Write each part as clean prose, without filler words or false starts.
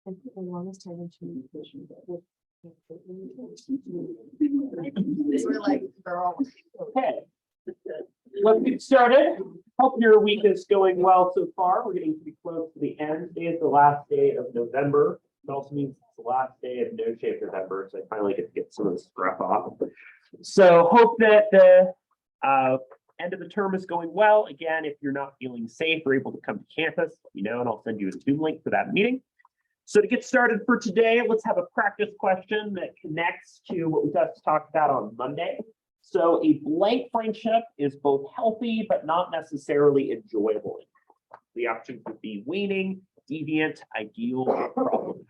I think the longest time in communication with. We're like, they're all. Okay, let's get started. Hope your week is going well so far. We're getting pretty close to the end. Today is the last day of November. It also means it's the last day of No Shave November, so I finally get to get some of this stuff off. So hope that the end of the term is going well. Again, if you're not feeling safe or able to come to campus, and I'll send you a Zoom link for that meeting. So to get started for today, let's have a practice question that connects to what we just talked about on Monday. So a blank friendship is both healthy, but not necessarily enjoyable. The options would be waning, deviant, ideal, or problematic.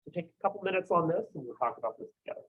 So take a couple minutes on this and we'll talk about this together.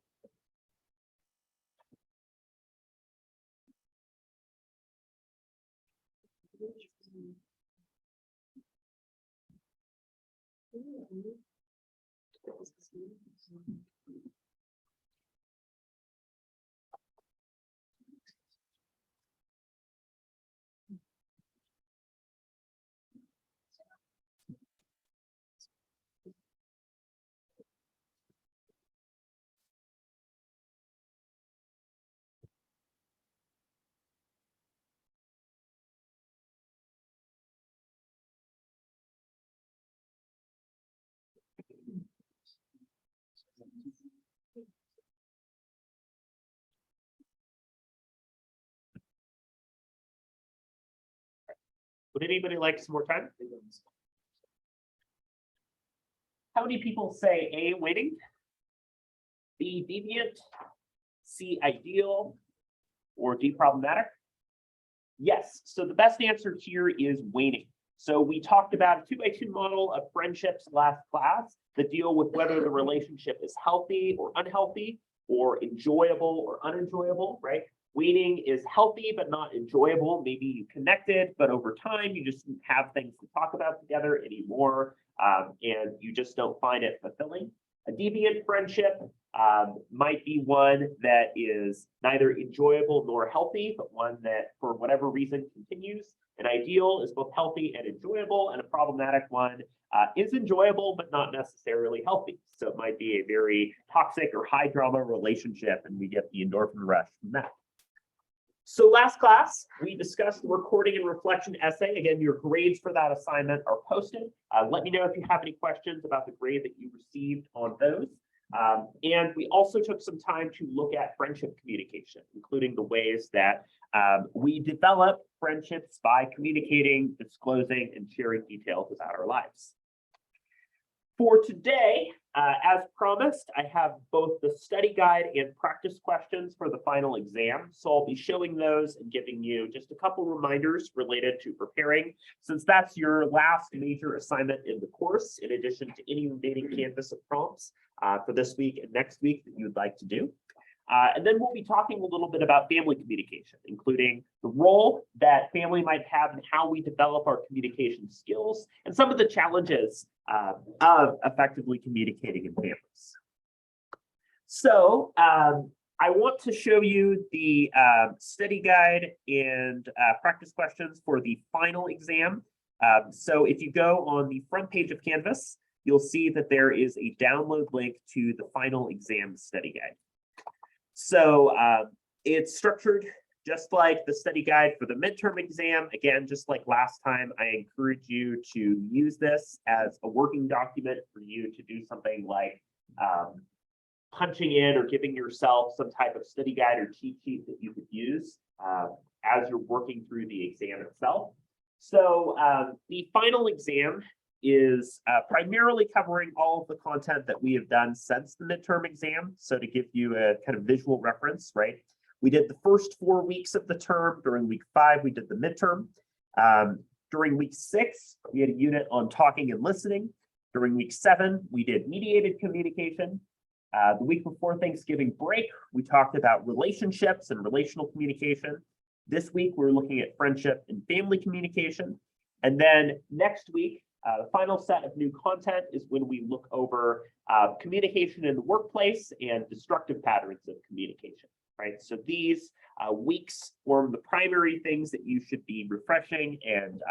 Would anybody like some more time? How many people say A, waiting, B, deviant, C, ideal, or D, problematic? Yes, so the best answer here is waning. So we talked about a 2x2 model of friendships last class that deal with whether the relationship is healthy or unhealthy, or enjoyable or unenjoyable, right? Waning is healthy, but not enjoyable. Maybe you connected, but over time, you just don't have things to talk about together anymore, and you just don't find it fulfilling. A deviant friendship might be one that is neither enjoyable nor healthy, but one that, for whatever reason, continues. An ideal is both healthy and enjoyable, and a problematic one is enjoyable, but not necessarily healthy. So it might be a very toxic or high drama relationship, and we get the endorphin rush from that. So last class, we discussed the recording and reflection essay. Again, your grades for that assignment are posted. Let me know if you have any questions about the grade that you received on those. And we also took some time to look at friendship communication, including the ways that we develop friendships by communicating, disclosing, and sharing details about our lives. For today, as promised, I have both the study guide and practice questions for the final exam. So I'll be showing those and giving you just a couple reminders related to preparing, since that's your last major assignment in the course, in addition to any remaining Canvas of prompts for this week and next week that you'd like to do. And then we'll be talking a little bit about family communication, including the role that family might have in how we develop our communication skills and some of the challenges of effectively communicating in families. So I want to show you the study guide and practice questions for the final exam. So if you go on the front page of Canvas, you'll see that there is a download link to the final exam study guide. So it's structured just like the study guide for the midterm exam. Again, just like last time, I encourage you to use this as a working document for you to do something like punching in or giving yourself some type of study guide or cheat sheet that you could use as you're working through the exam itself. So the final exam is primarily covering all of the content that we have done since the midterm exam. So to give you a kind of visual reference, right? We did the first 4 weeks of the term. During week 5, we did the midterm. During week 6, we had a unit on talking and listening. During week 7, we did mediated communication. The week before Thanksgiving break, we talked about relationships and relational communication. This week, we're looking at friendship and family communication. And then next week, the final set of new content is when we look over communication in the workplace and destructive patterns of communication, right? So these weeks form the primary things that you should be refreshing and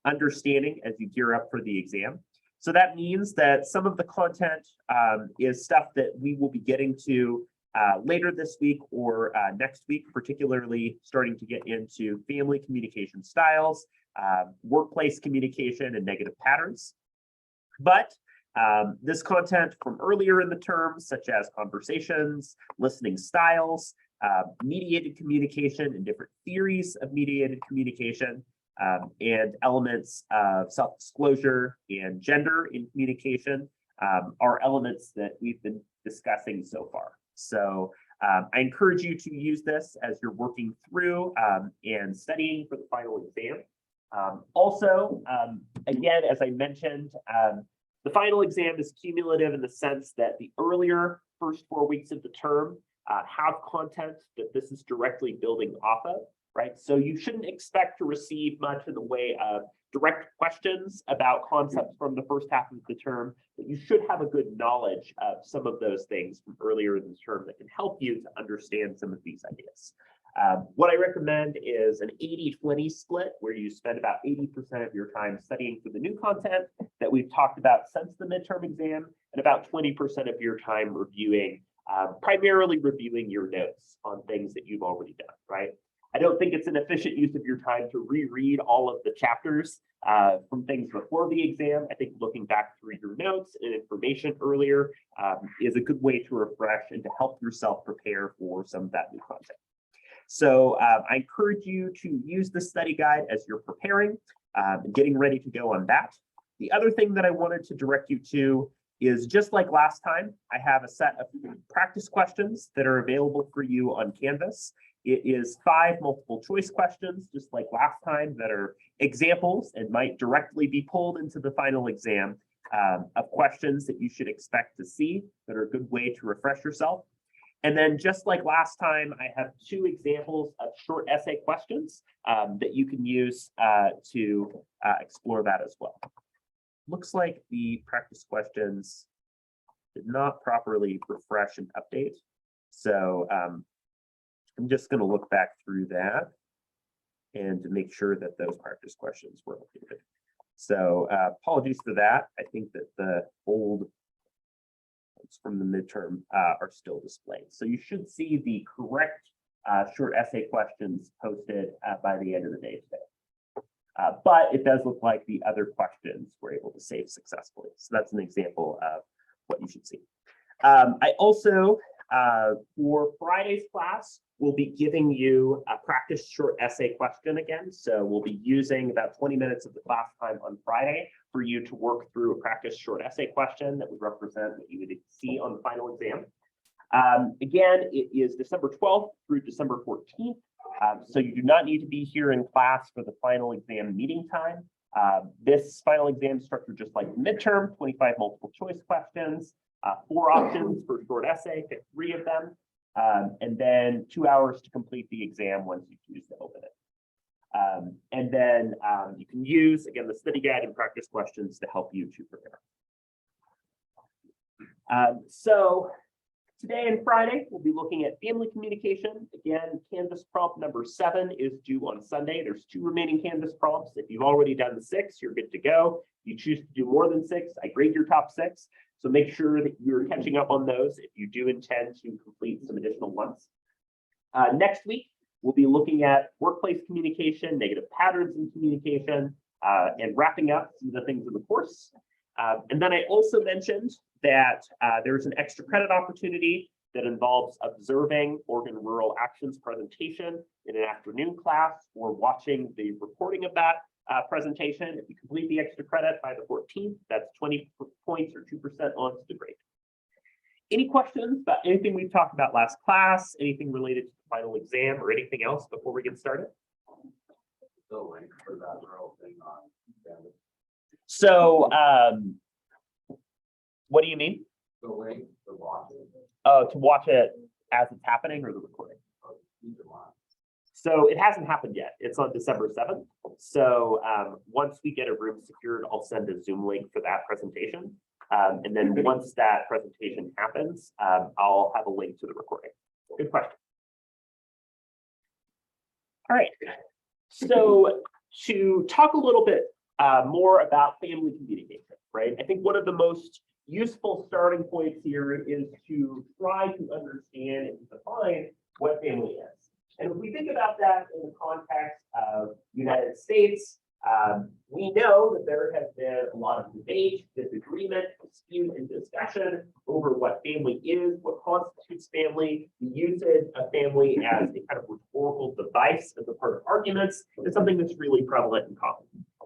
understanding as you gear up for the exam. So that means that some of the content is stuff that we will be getting to later this week or next week, particularly starting to get into family communication styles, workplace communication, and negative patterns. But this content from earlier in the term, such as conversations, listening styles, mediated communication, and different theories of mediated communication, and elements of self-disclosure and gender in communication are elements that we've been discussing so far. So I encourage you to use this as you're working through and studying for the final exam. Also, again, as I mentioned, the final exam is cumulative in the sense that the earlier first 4 weeks of the term have content that this is directly building off of, right? So you shouldn't expect to receive much in the way of direct questions about concepts from the first half of the term, but you should have a good knowledge of some of those things from earlier in the term that can help you to understand some of these ideas. What I recommend is an 80-20 split, where you spend about 80% of your time studying for the new content that we've talked about since the midterm exam, and about 20% of your time reviewing, primarily reviewing your notes on things that you've already done, right? I don't think it's an efficient use of your time to reread all of the chapters from things before the exam. I think looking back through your notes and information earlier is a good way to refresh and to help yourself prepare for some of that new content. So I encourage you to use the study guide as you're preparing, getting ready to go on that. The other thing that I wanted to direct you to is, just like last time, I have a set of practice questions that are available for you on Canvas. It is 5 multiple choice questions, just like last time, that are examples and might directly be pulled into the final exam of questions that you should expect to see that are a good way to refresh yourself. And then, just like last time, I have 2 examples of short essay questions that you can use to explore that as well. Looks like the practice questions did not properly refresh and update. So I'm just going to look back through that and to make sure that those practice questions were updated. So apologies for that. I think that the old ones from the midterm are still displayed. So you should see the correct short essay questions posted by the end of the day today. But it does look like the other questions were able to save successfully. So that's an example of what you should see. I also, for Friday's class, will be giving you a practice short essay question again. So we'll be using about 20 minutes of the class time on Friday for you to work through a practice short essay question that would represent what you would see on the final exam. Again, it is December 12th through December 14th. So you do not need to be here in class for the final exam meeting time. This final exam is structured just like the midterm, 25 multiple choice questions, 4 options for short essay, pick 3 of them, and then 2 hours to complete the exam once you choose to open it. And then you can use, again, the study guide and practice questions to help you to prepare. So today and Friday, we'll be looking at family communication. Again, Canvas prompt number 7 is due on Sunday. There's 2 remaining Canvas prompts. If you've already done the 6, you're good to go. If you choose to do more than 6, I grade your top 6. So make sure that you're catching up on those if you do intend to complete some additional ones. Next week, we'll be looking at workplace communication, negative patterns in communication, and wrapping up some of the things in the course. And then I also mentioned that there's an extra credit opportunity that involves observing Oregon Rural Actions presentation in an afternoon class or watching the recording of that presentation. If you complete the extra credit by the 14th, that's 20 points or 2% onto the grade. Any questions about anything we've talked about last class, anything related to the final exam, or anything else before we get started? The link for that rural thing on Canvas. So what do you mean? The link to watch it. To watch it as it's happening, or the recording? Either one. So it hasn't happened yet. It's on December 7th. So once we get a room secured, I'll send a Zoom link for that presentation. And then once that presentation happens, I'll have a link to the recording. Good question. All right. So to talk a little bit more about family communication, right? right? I think one of the most useful starting points here is to try to understand and define what family is. And if we think about that in the context of United States, we know that there has been a lot of debate, disagreement, dispute, and discussion over what family is, what constitutes family. The usage of family as a kind of rhetorical device as a part of arguments is something that's really prevalent in common.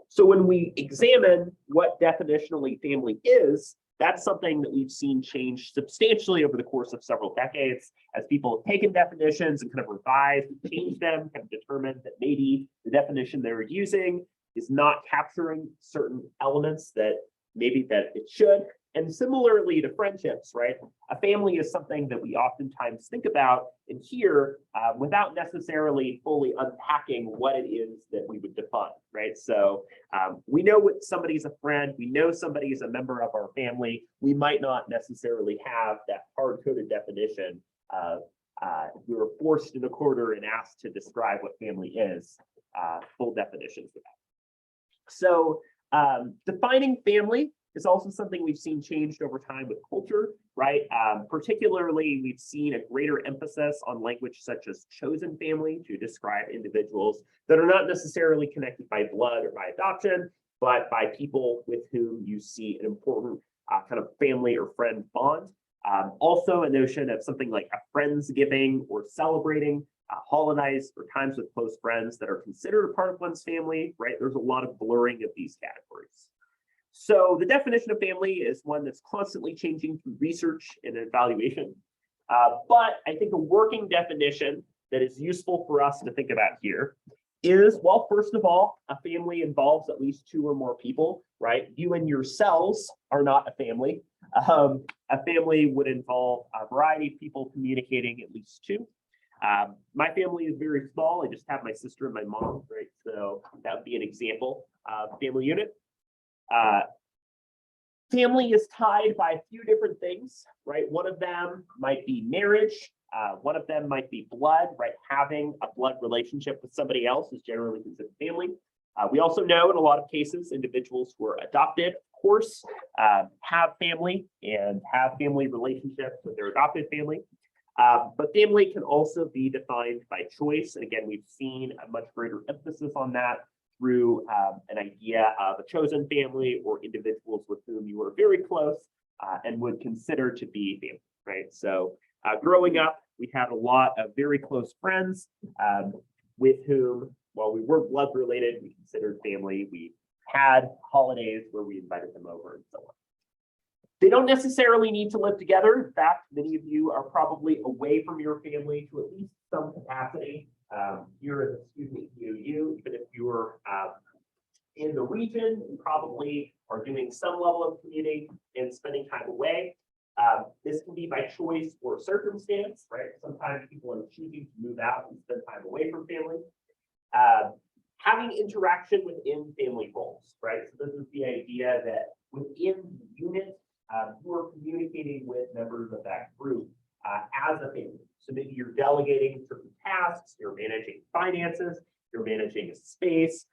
So when we examine what definitionally family is, that's something that we've seen change substantially over the course of several decades as people have taken definitions and kind of revised and changed them, kind of determined that maybe the definition they're using is not capturing certain elements that maybe that it should. And similarly to friendships, right? A family is something that we oftentimes think about and hear without necessarily fully unpacking what it is that we would define, right? So we know what somebody's a friend, we know somebody is a member of our family. We might not necessarily have that hard-coded definition. We were forced in a quarter and asked to describe what family is, full definitions of that. So defining family is also something we've seen changed over time with culture, right? Particularly, we've seen a greater emphasis on language such as chosen family to describe individuals that are not necessarily connected by blood or by adoption, but by people with whom you see an important kind of family or friend bond. Also a notion of something like a Friendsgiving or celebrating holidays or times with close friends that are considered a part of one's family, right? There's a lot of blurring of these categories. So the definition of family is one that's constantly changing through research and evaluation. But I think a working definition that is useful for us to think about here is, well, first of all, a family involves at least 2 or more people, right? You and yourselves are not a family. A family would involve a variety of people communicating at least 2. My family is very small. I just have my sister and my mom, right? So that would be an example of family unit. Family is tied by a few different things, right? One of them might be marriage. One of them might be blood, right? Having a blood relationship with somebody else is generally considered family. We also know in a lot of cases, individuals who are adopted, of course, have family and have family relationships with their adopted family. But family can also be defined by choice. And again, we've seen a much greater emphasis on that through an idea of a chosen family or individuals with whom you are very close and would consider to be family, right? So growing up, we had a lot of very close friends with whom, while we were blood related, we considered family. We had holidays where we invited them over and so on. They don't necessarily need to live together. In fact, many of you are probably away from your family to at least some capacity. Here is, excuse me, you, even if you're in the region, you probably are doing some level of commuting and spending time away. This can be by choice or circumstance, right? Sometimes people are choosing to move out and spend time away from family. Having interaction within family roles, right? So this is the idea that within the unit, you are communicating with members of that group as a family. So maybe you're delegating certain tasks, you're managing finances, you're managing a space,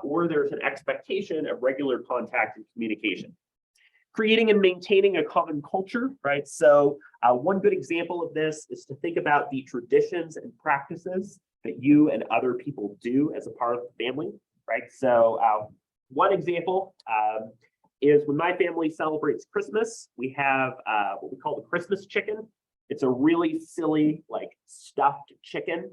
or there's an expectation of regular contact and communication. Creating and maintaining a common culture, right? So one good example of this is to think about the traditions and practices that you and other people do as a part of the family, right? So one example is when my family celebrates Christmas, we have what we call the Christmas chicken. It's a really silly, like stuffed chicken,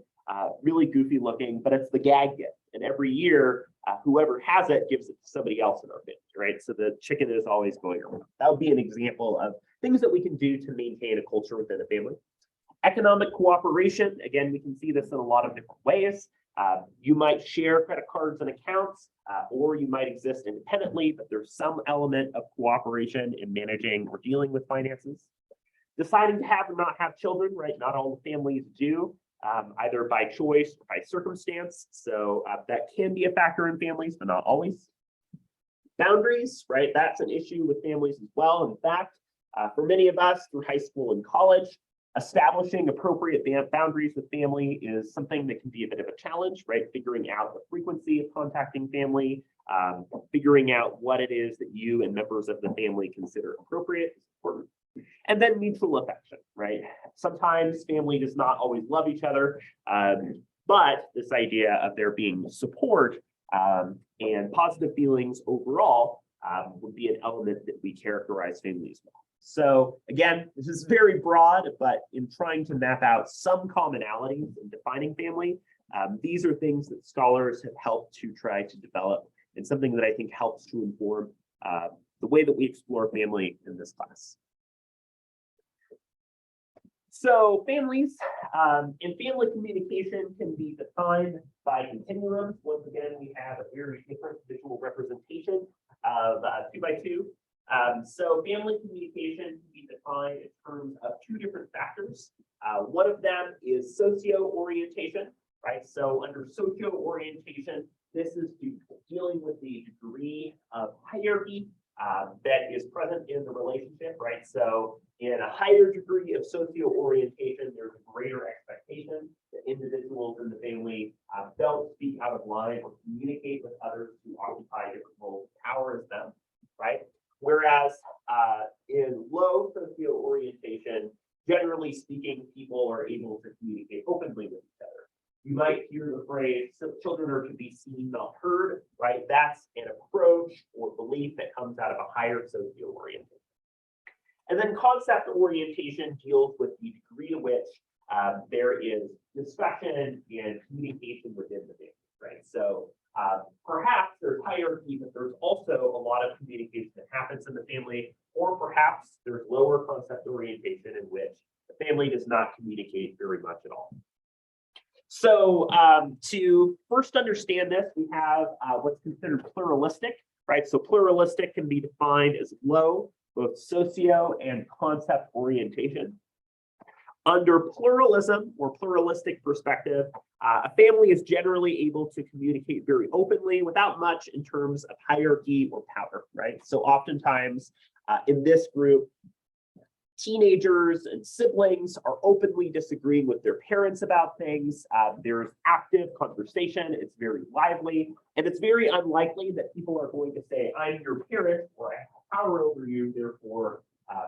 really goofy looking, but it's the gag gift. And every year, whoever has it gives it to somebody else in our family, right? So the chicken is always going around. That would be an example of things that we can do to maintain a culture within a family. Economic cooperation, again, we can see this in a lot of different ways. You might share credit cards and accounts, or you might exist independently, but there's some element of cooperation in managing or dealing with finances. Deciding to have or not have children, right? Not all families do, either by choice or by circumstance. So that can be a factor in families, but not always. Boundaries, right? That's an issue with families as well. In fact, for many of us through high school and college, establishing appropriate boundaries with family is something that can be a bit of a challenge, right? Figuring out the frequency of contacting family, Figuring out what it is that you and members of the family consider appropriate is important. And then mutual affection, right? Sometimes family does not always love each other, but this idea of there being support and positive feelings overall would be an element that we characterize families well. So again, this is very broad, but in trying to map out some commonalities in defining family, these are things that scholars have helped to try to develop, and something that I think helps to inform the way that we explore family in this class. So families and family communication can be defined by continuums. Once again, we have a very different visual representation of 2x2. So family communication can be defined in terms of two different factors. One of them is socio-orientation, right? So under socio-orientation, this is dealing with the degree of hierarchy that is present in the relationship, right? So in a higher degree of socio-orientation, there's a greater expectation that individuals in the family don't speak out of line or communicate with others who occupy different roles of power as them, right? Whereas in low socio-orientation, generally speaking, people are able to communicate openly with each other. You might hear the phrase, "So children are to be seen, not heard," right? That's an approach or belief that comes out of a higher socio-orientation. And then concept orientation deals with the degree to which there is discussion and communication within the family, right? So perhaps there's hierarchy, but there's also a lot of communication that happens in the family, or perhaps there's lower concept orientation in which the family does not communicate very much at all. So to first understand this, we have what's considered pluralistic, right? So pluralistic can be defined as low, both socio and concept orientation. Under pluralism or pluralistic perspective, a family is generally able to communicate very openly without much in terms of hierarchy or power, right? So oftentimes in this group, teenagers and siblings are openly disagreeing with their parents about things. There's active conversation, it's very lively, and it's very unlikely that people are going to say, "I'm your parent," or "I have power over you, therefore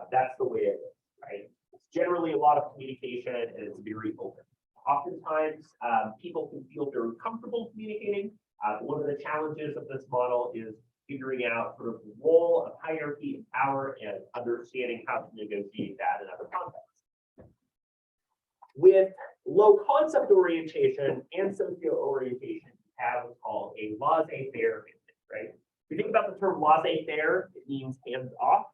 that's the way it is," right? It's generally a lot of communication and it's very open. Oftentimes, people can feel very comfortable communicating. One of the challenges of this model is figuring out sort of the role of hierarchy and power and understanding how to negotiate that in other contexts. With low concept orientation and socio-orientation, you have what's called a laissez-faire, right? If you think about the term laissez-faire, it means hands off.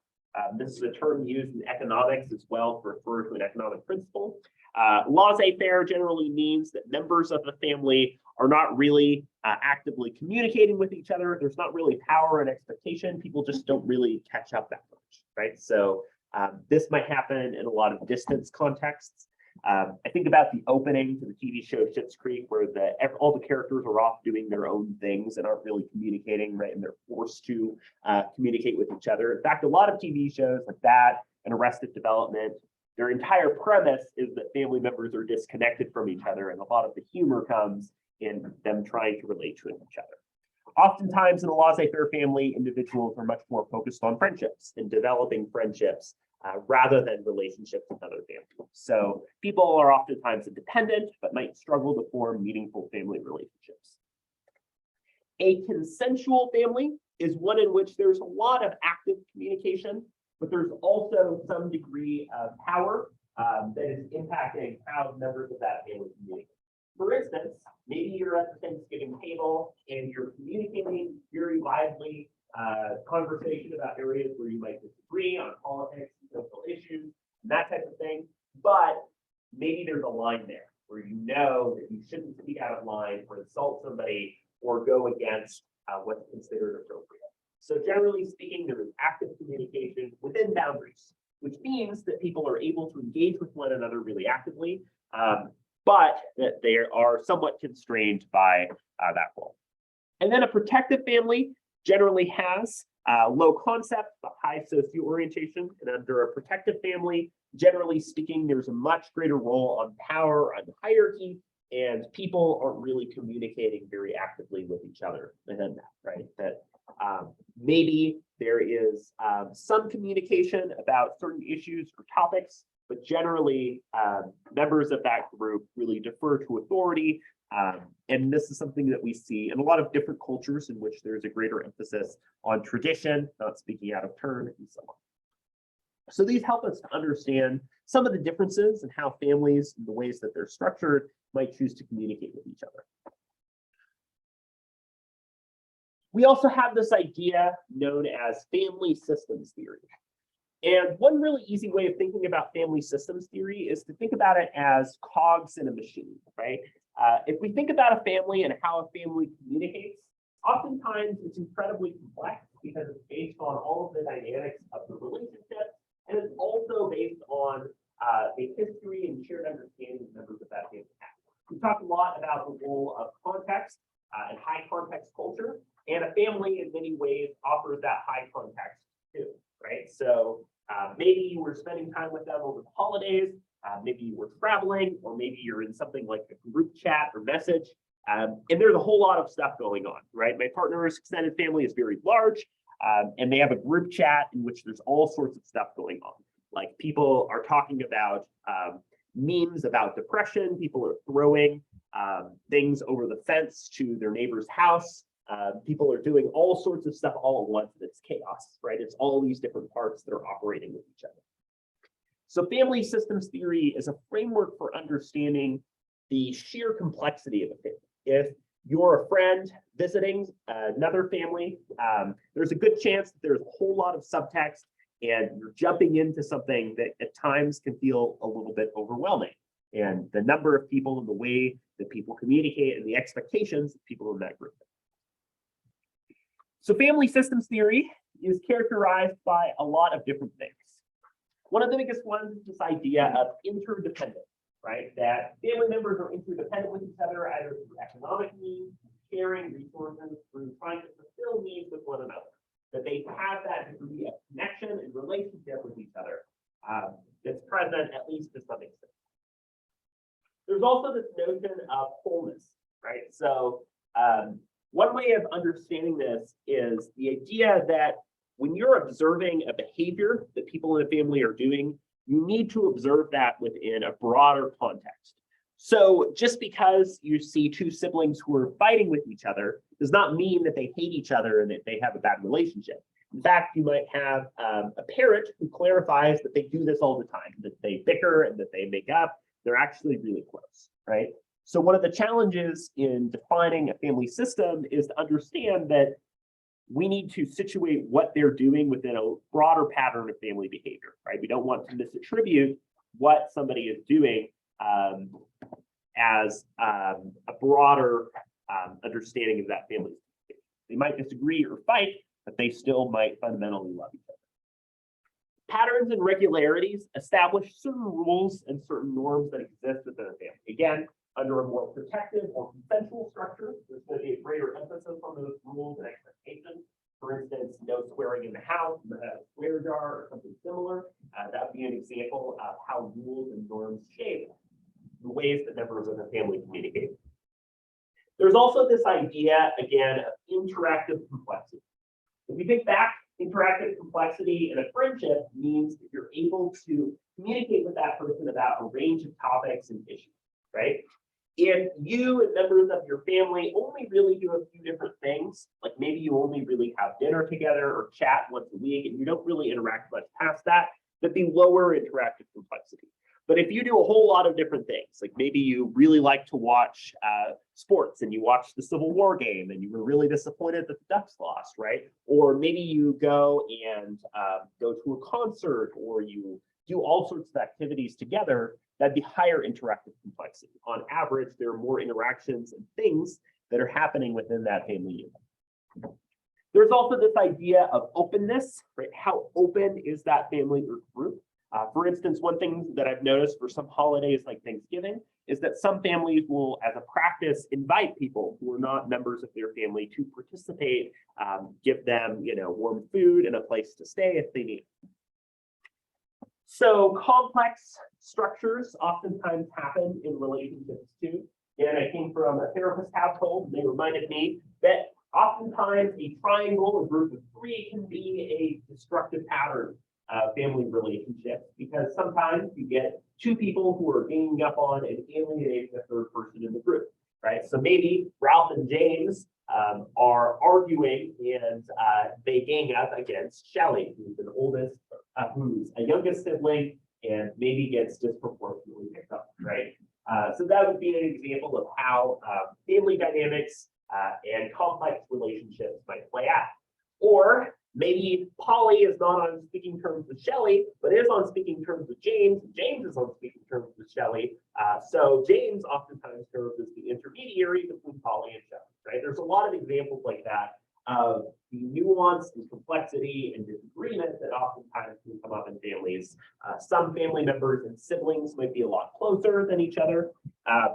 This is a term used in economics as well to refer to an economic principle. Laissez-faire generally means that members of the family are not really actively communicating with each other. There's not really power and expectation. People just don't really catch up that much, right? So this might happen in a lot of distance contexts. I think about the opening to the TV show Schitt's Creek, where all the characters are off doing their own things and aren't really communicating, right? And they're forced to communicate with each other. In fact, a lot of TV shows like that and Arrested Development, their entire premise is that family members are disconnected from each other, and a lot of the humor comes in them trying to relate to each other. Oftentimes in a laissez-faire family, individuals are much more focused on friendships and developing friendships rather than relationships with other families. So people are oftentimes independent, but might struggle to form meaningful family relationships. A consensual family is one in which there's a lot of active communication, but there's also some degree of power that is impacting how members of that family communicate. For instance, maybe you're at the Thanksgiving table and you're communicating very lively conversation about areas where you might disagree on politics, social issues, and that type of thing. But maybe there's a line there where you know that you shouldn't speak out of line or insult somebody or go against what's considered appropriate. So generally speaking, there is active communication within boundaries, which means that people are able to engage with one another really actively, but that they are somewhat constrained by that role. And then a protective family generally has low concept, but high socio-orientation. And under a protective family, generally speaking, there's a much greater role on power, on hierarchy, and people aren't really communicating very actively with each other within that, right? That maybe there is some communication about certain issues or topics, but generally members of that group really defer to authority. And this is something that we see in a lot of different cultures in which there's a greater emphasis on tradition, not speaking out of turn, and so on. So these help us to understand some of the differences in how families and the ways that they're structured might choose to communicate with each other. We also have this idea known as family systems theory. And one really easy way of thinking about family systems theory is to think about it as cogs in a machine, right? If we think about a family and how a family communicates, oftentimes it's incredibly complex because it's based on all of the dynamics of the relationship, and it's also based on the history and shared understanding members of that family have. We talked a lot about the role of context and high context culture, and a family in many ways offers that high context too, right? So maybe you were spending time with them over the holidays, maybe you were traveling, or maybe you're in something like a group chat or message, and there's a whole lot of stuff going on, right? My partner's extended family is very large, and they have a group chat in which there's all sorts of stuff going on. Like people are talking about memes about depression, people are throwing things over the fence to their neighbor's house. People are doing all sorts of stuff all at once. It's chaos, right? It's all these different parts that are operating with each other. So family systems theory is a framework for understanding the sheer complexity of a family. If you're a friend visiting another family, there's a good chance that there's a whole lot of subtext and you're jumping into something that at times can feel a little bit overwhelming. And the number of people and the way that people communicate and the expectations of people in that group. So family systems theory is characterized by a lot of different things. One of the biggest ones is this idea of interdependence, right? That family members are interdependent with each other, either through economic needs, sharing resources, through trying to fulfill needs with one another. That they have that degree of connection and relationship with each other that's present, at least to some extent. There's also this notion of wholeness, right? So one way of understanding this is the idea that when you're observing a behavior that people in a family are doing, you need to observe that within a broader context. So just because you see two siblings who are fighting with each other does not mean that they hate each other and that they have a bad relationship. In fact, you might have a parent who clarifies that they do this all the time, that they bicker and that they make up. They're actually really close, right? So one of the challenges in defining a family system is to understand that we need to situate what they're doing within a broader pattern of family behavior, right? We don't want to misattribute what somebody is doing as a broader understanding of that family. They might disagree or fight, but they still might fundamentally love each other. Patterns and regularities establish certain rules and certain norms that exist within a family. Again, under a more protective or consensual structure, there's going to be a greater emphasis on those rules and expectations. For instance, no swearing in the house, a swear jar, or something similar. That would be an example of how rules and norms shape the ways that members of the family communicate. There's also this idea, again, of interactive complexity. If we think back, interactive complexity in a friendship means that you're able to communicate with that person about a range of topics and issues, right? If you and members of your family only really do a few different things, like maybe you only really have dinner together or chat once a week, and you don't really interact much past that, that'd be lower interactive complexity. But if you do a whole lot of different things, like maybe you really like to watch sports and you watch the Civil War game and you were really disappointed that the Ducks lost, right? Or maybe you go and go to a concert, or you do all sorts of activities together, that'd be higher interactive complexity. On average, there are more interactions and things that are happening within that family unit. There's also this idea of openness, right? How open is that family or group? For instance, one thing that I've noticed for some holidays like Thanksgiving is that some families will, as a practice, invite people who are not members of their family to participate, give them, warm food and a place to stay if they need. So complex structures oftentimes happen in relationships too. And I came from a therapist household, and they reminded me that oftentimes a triangle, a group of three, can be a destructive pattern of family relationships, because sometimes you get two people who are ganging up on and alienating the third person in the group, right? So maybe Ralph and James are arguing, and they gang up against Shelley, who's an oldest, who's a youngest sibling, and maybe gets disproportionately picked up, right? So that would be an example of how family dynamics and complex relationships might play out. Or maybe Polly is not on speaking terms with Shelley, but is on speaking terms with James. James is on speaking terms with Shelley. So James oftentimes serves as the intermediary between Polly and Shelley, right? There's a lot of examples like that of the nuance and complexity and disagreement that oftentimes can come up in families. Some family members and siblings might be a lot closer than each other.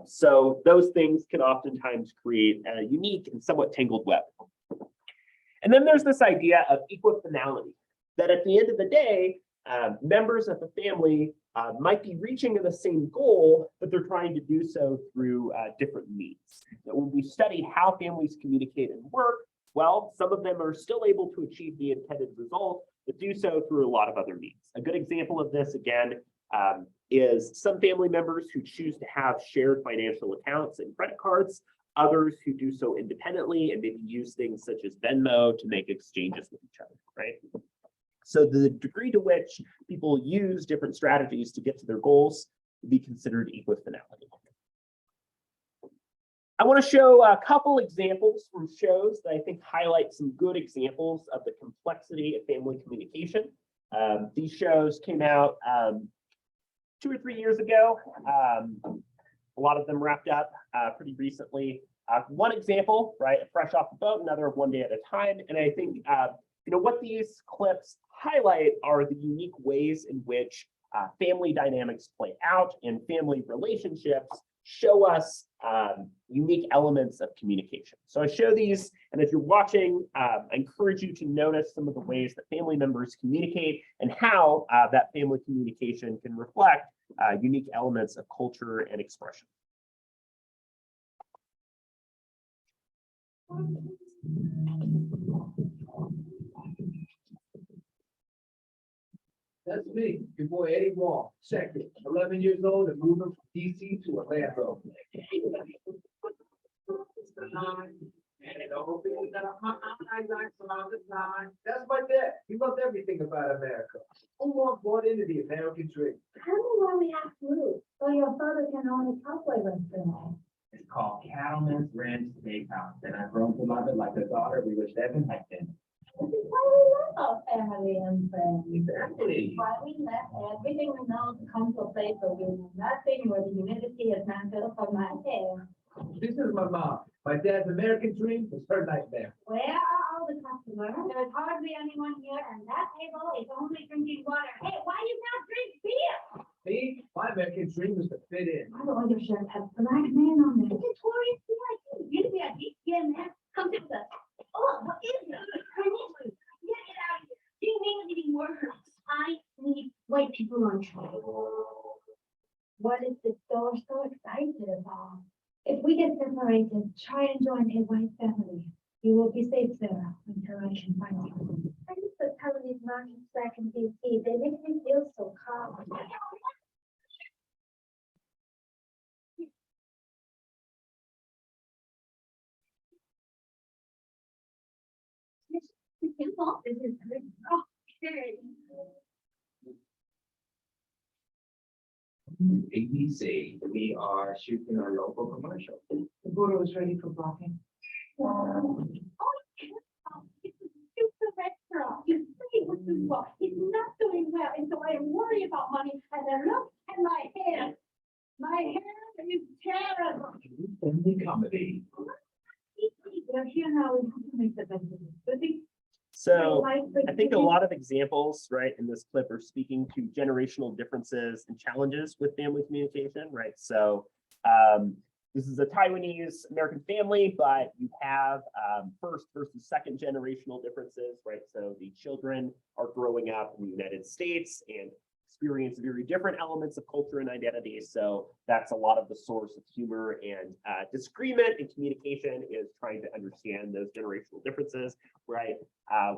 So those things can oftentimes create a unique and somewhat tangled web. And then there's this idea of equifinality, that at the end of the day, members of the family might be reaching the same goal, but they're trying to do so through different means. That when we study how families communicate and work, well, some of them are still able to achieve the intended result, but do so through a lot of other means. A good example of this, again, is some family members who choose to have shared financial accounts and credit cards, others who do so independently and maybe use things such as Venmo to make exchanges with each other, right? So the degree to which people use different strategies to get to their goals would be considered equifinality. I want to show a couple examples from shows that I think highlight some good examples of the complexity of family communication. These shows came out 2 or 3 years ago. A lot of them wrapped up pretty recently. One example, right, fresh off the boat, another One Day at a Time. And I think what these clips highlight are the unique ways in which family dynamics play out, and family relationships show us unique elements of communication. So I show these, and if you're watching, I encourage you to notice some of the ways that family members communicate and how that family communication can reflect unique elements of culture and expression. That's me, your boy Eddie Wall, second, 11 years old and moving from DC to Orlando. That's my dad. He loved everything about America. Omar bought into the American dream. Tell me why we have to move, so your father can own a cowboy restaurant. It's called Cattleman's Ranch Steakhouse, and I've grown to love it like a daughter. We wish Devin had been. This is why we love our family and friends. Exactly. Why we let everything we know to come to a place where we know nothing, where the humidity is not good for my hair. This is my mom. My dad's American dream was her nightmare. Where are all the customers? There's hardly anyone here, and that table is only drinking water. Hey, why you not drink beer? Me, my American dream was to fit in. Why do all your shirts have black men on them? Victoria's CIT. You be a DCA man. Come to us. Oh, what is this? Get out of here. Do you mean anything worse? I need white people on trial. What is the store so excited about? If we get separated, try and join a white family. You will be safe, Sarah, until I can find you. I used to tell these monkeys back in DC. They make me feel so calm. This is good. Okay. ABC, we are shooting our local commercial. The border was ready for blocking. Oh, it's a super restaurant. You see what you want. It's not doing well, and so I worry about money. And I look at my hair. My hair is terrible. Family comedy. Well, here now we have to make the best of it. So I think a lot of examples, right, in this clip are speaking to generational differences and challenges with family communication, right? So this is a Taiwanese American family, but you have first versus second generational differences, right? So the children are growing up in the United States and experience very different elements of culture and identity. So that's a lot of the source of humor and disagreement in communication is trying to understand those generational differences, right?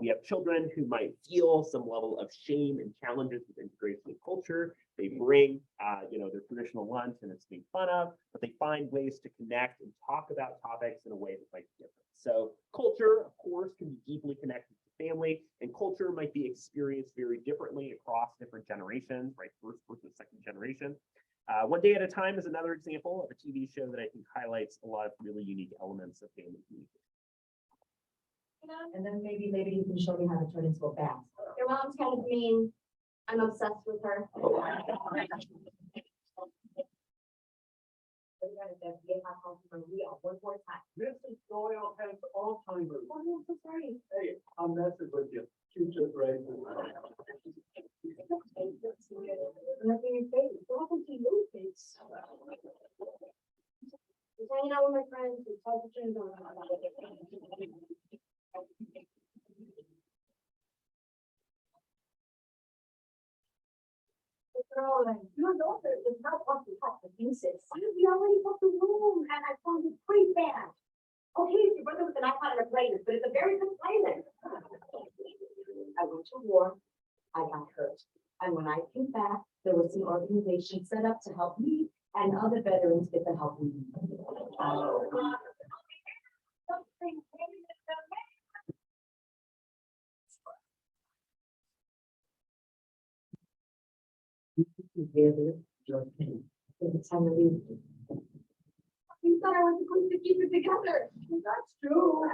We have children who might feel some level of shame and challenges with integration of culture. They bring, their traditional lunch and it's made fun of, but they find ways to connect and talk about topics in a way that might be different. So culture, of course, can be deeply connected to family, and culture might be experienced very differently across different generations, right? First versus second generation. One Day at a Time is another example of a TV show that I think highlights a lot of really unique elements of family communication. And then maybe later you can show me how to turn into a bat. Your mom's kind of mean. I'm obsessed with her. One more time. Mrs. Doyle has Alzheimer's. Oh, no, I'm so sorry. Hey, I'm messing with you. She's just raising. Nothing in your face. What happened to your face? Just hanging out with my friends. We talk to friends on. Your daughter is not up to talk to pieces. We already booked the room and I found it pretty bad. Okay, your brother was an iPod and a playlist, but it's a very good playlist. I went to war, I got hurt. And when I came back, there was an organization set up to help me and other veterans get the help we need. It's time to leave. You thought I was supposed to keep it together. That's true.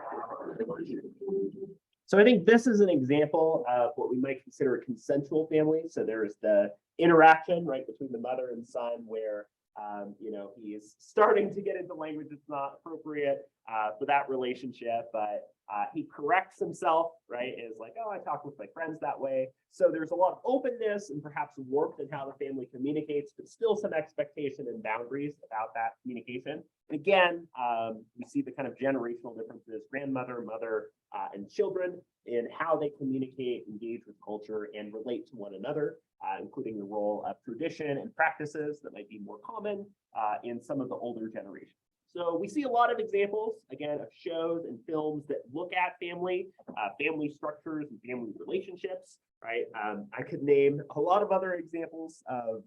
So I think this is an example of what we might consider a consensual family. So there's the interaction, right, between the mother and son where, he is starting to get into language that's not appropriate for that relationship, but he corrects himself, right, is like, oh, I talk with my friends that way. So there's a lot of openness and perhaps warmth in how the family communicates, but still some expectation and boundaries about that communication. And again, we see the kind of generational differences, grandmother, mother, and children in how they communicate, engage with culture, and relate to one another, including the role of tradition and practices that might be more common in some of the older generations. So we see a lot of examples, again, of shows and films that look at family structures and family relationships, right? I could name a lot of other examples of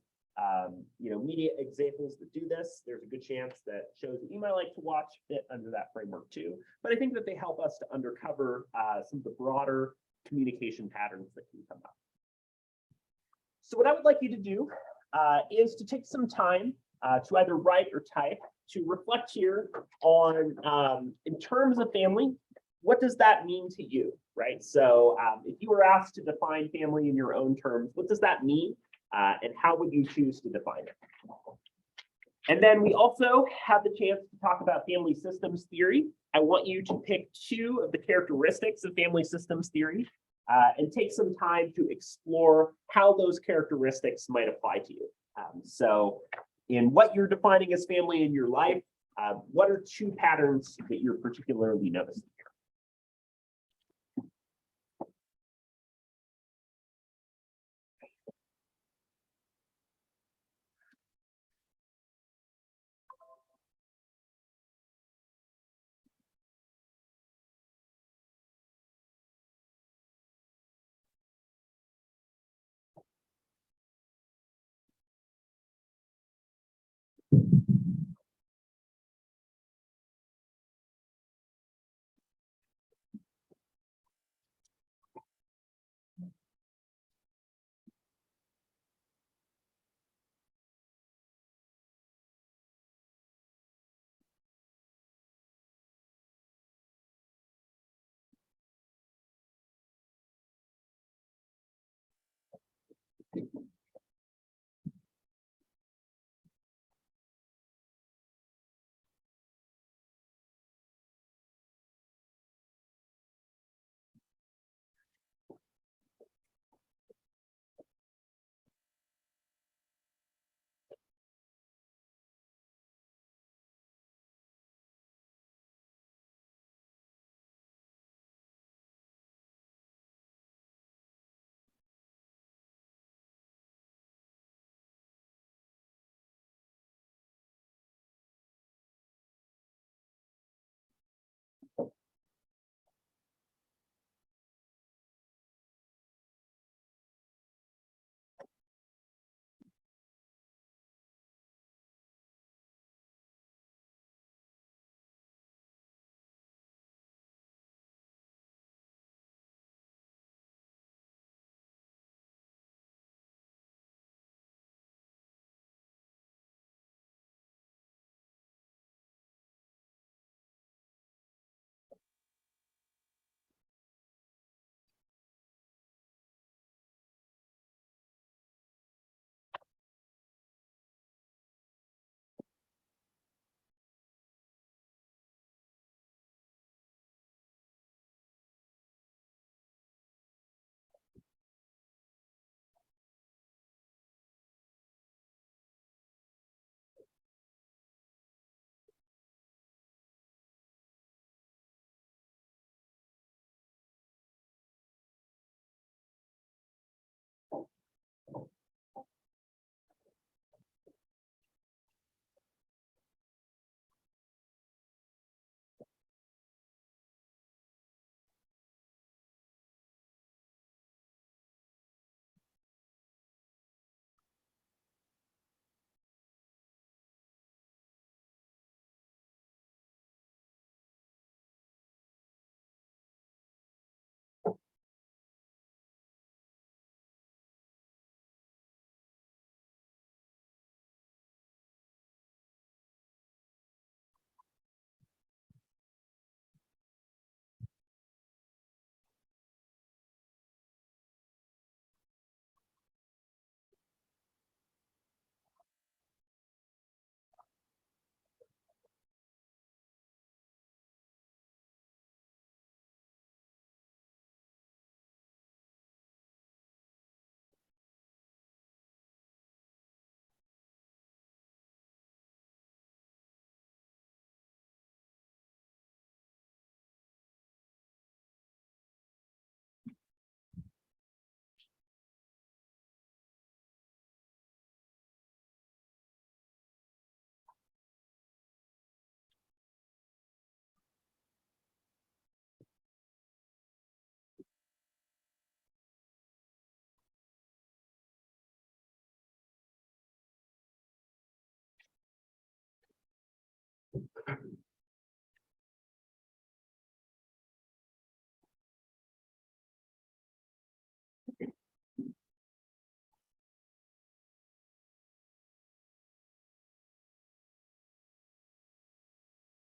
media examples that do this. There's a good chance that shows that you might like to watch fit under that framework too. But I think that they help us to uncover some of the broader communication patterns that can come up. So what I would like you to do is to take some time to either write or type to reflect here on, in terms of family, what does that mean to you, right? So if you were asked to define family in your own terms, what does that mean? And how would you choose to define it? And then we also have the chance to talk about family systems theory. I want you to pick 2 of the characteristics of family systems theory and take some time to explore how those characteristics might apply to you. So in what you're defining as family in your life, what are 2 patterns that you're particularly noticing?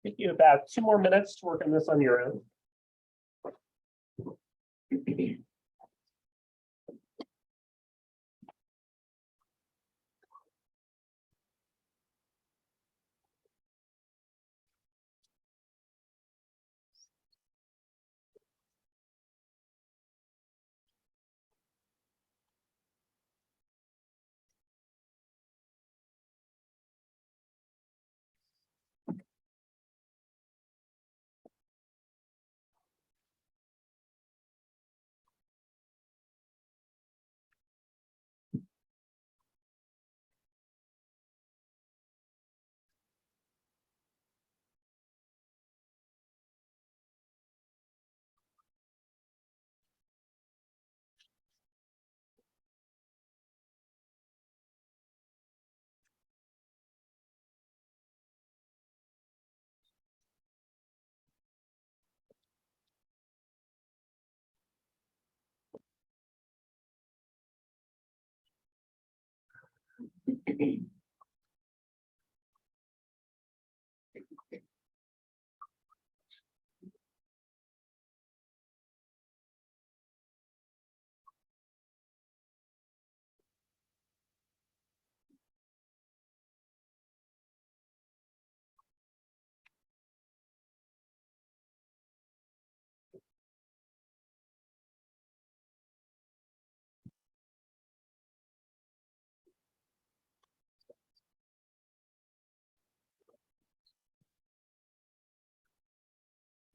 Give you about 2 more minutes to work on this on your own.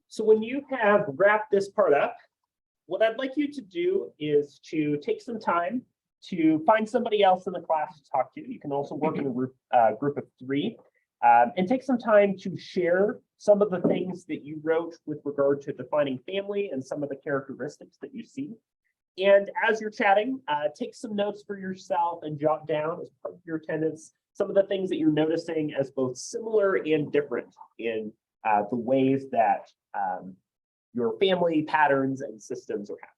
So when you have wrapped this part up, what I'd like you to do is to take some time to find somebody else in the class to talk to. You can also work in a group of 3, and take some time to share some of the things that you wrote with regard to defining family and some of the characteristics that you see. And as you're chatting, take some notes for yourself and jot down as part of your attendance some of the things that you're noticing as both similar and different in the ways that your family patterns and systems are happening.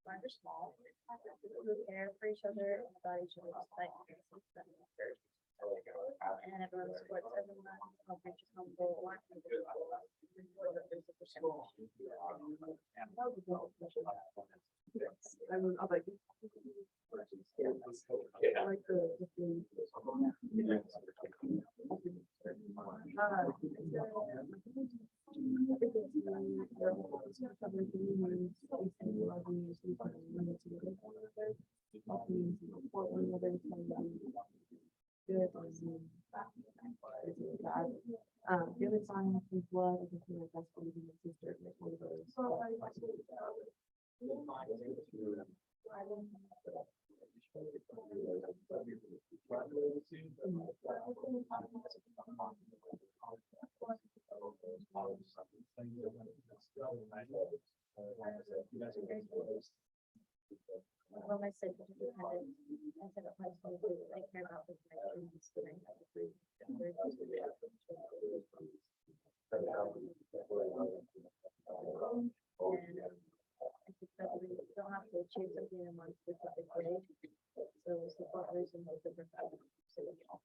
Large or small, who care for each other and about each other despite differences that matter. And everyone supports everyone, help reach a common goal, work individual. I like the other song is blood, I think my best friend and my sister, like one of those. Well, I said, I said, I care about the connections that I have with I think that we don't have to achieve something in one specific way. So support others in those different values. So we all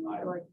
I like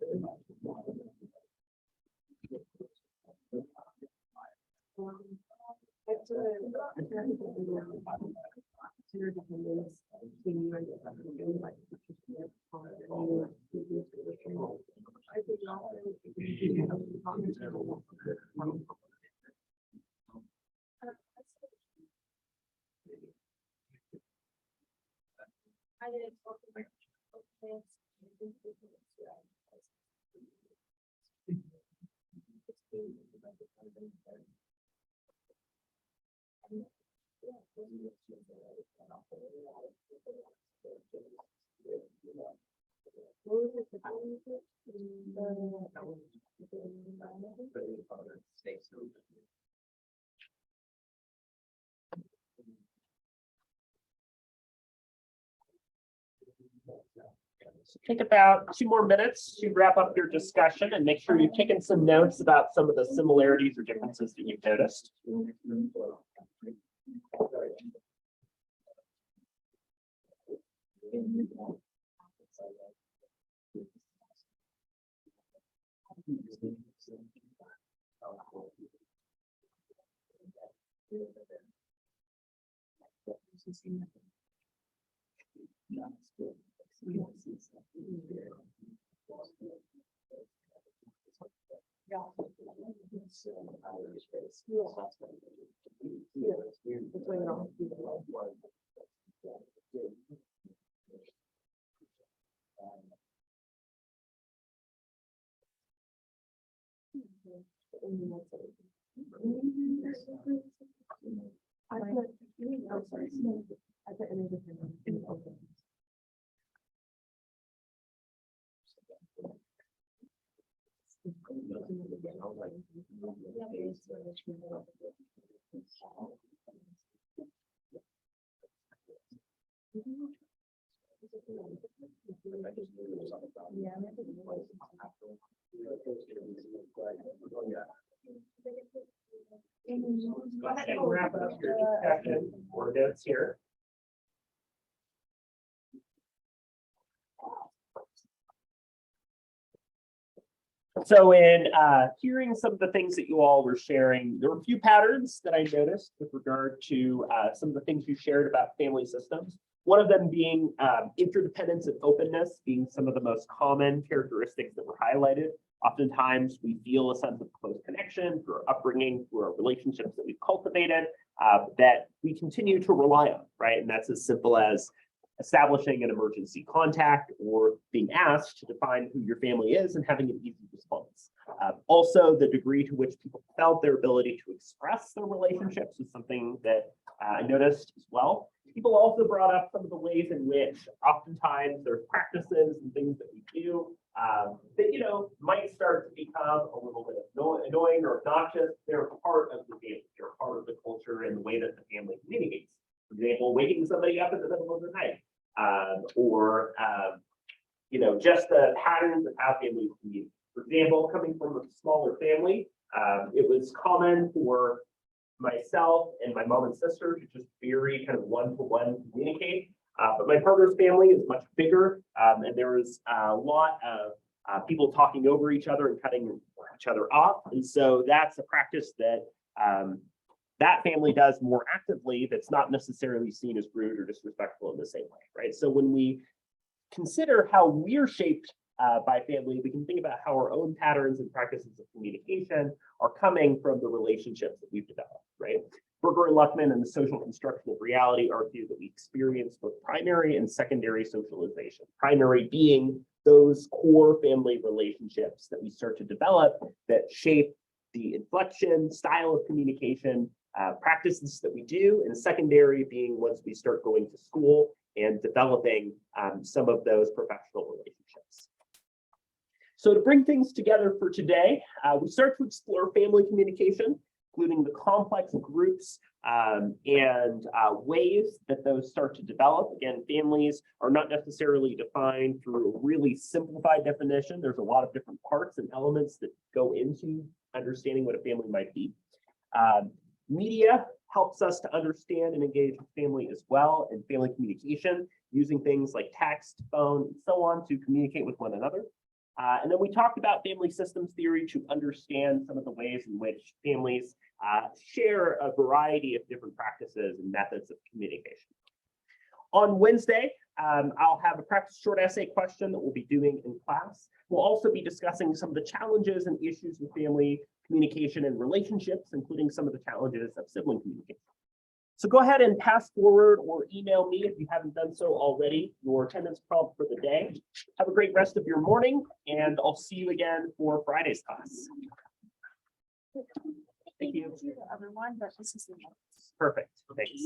So take about 2 more minutes to wrap up your discussion and make sure you've taken some notes about some of the similarities or differences that you've noticed. Go ahead and wrap up your discussion or notes here. So in hearing some of the things that you all were sharing, there were a few patterns that I noticed with regard to some of the things you shared about family systems. One of them being interdependence and openness being some of the most common characteristics that were highlighted. Oftentimes we feel a sense of close connection through our upbringing, through our relationships that we've cultivated, that we continue to rely on, right? And that's as simple as establishing an emergency contact or being asked to define who your family is and having an easy response. Also, the degree to which people felt their ability to express their relationships is something that I noticed as well. People also brought up some of the ways in which oftentimes there's practices and things that we do that, you know, might start to become a little bit annoying or obnoxious. They're part of the family, they're part of the culture and the way that the family communicates. For example, waking somebody up in the middle of the night, you know, just the patterns of how families communicate. For example, coming from a smaller family, it was common for myself and my mom and sister to just very kind of one-to-one communicate. But my partner's family is much bigger, and there was a lot of people talking over each other and cutting each other off. And so that's a practice that that family does more actively that's not necessarily seen as rude or disrespectful in the same way, right? So when we consider how we're shaped by family, we can think about how our own patterns and practices of communication are coming from the relationships that we've developed, right? Berger and Luckman and the social construction of reality argue that we experience both primary and secondary socialization. Primary being those core family relationships that we start to develop that shape the inflection, style of communication, practices that we do, and secondary being once we start going to school and developing some of those professional relationships. So to bring things together for today, we start to explore family communication, including the complex groups and ways that those start to develop. Again, families are not necessarily defined through a really simplified definition. There's a lot of different parts and elements that go into understanding what a family might be. Media helps us to understand and engage with family as well, and family communication, using things like text, phone, and so on to communicate with one another. And then we talked about family systems theory to understand some of the ways in which families share a variety of different practices and methods of communication. On Wednesday, I'll have a practice short essay question that we'll be doing in class. We'll also be discussing some of the challenges and issues with family communication and relationships, including some of the challenges of sibling communication. So go ahead and pass forward or email me if you haven't done so already, your attendance prompt for the day. Have a great rest of your morning, and I'll see you again for Friday's class. Thank you. Everyone, but this is. Perfect, thanks.